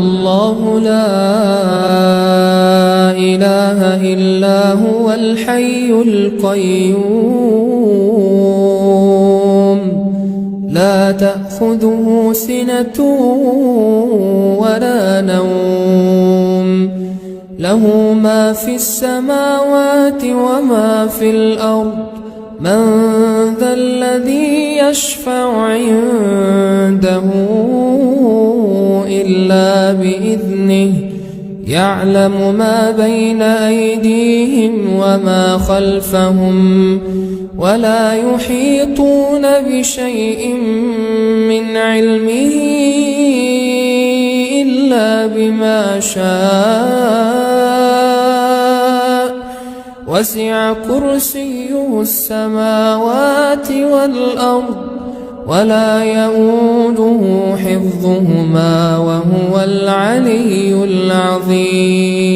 الله لا إله إلا هو الحي القيوم لا تأخذه سنة ولا نوم له ما في السماوات وما في الأرض من ذا الذي يشفع عنده إلا بإذنه يعلم ما بين أيديهم وما خلفهم ولا يحيطون بشيء من علمه إلا بما شاء وسع كرسيه السماوات والأرض ولا يؤوده حفظهما وهو العلي العظيم.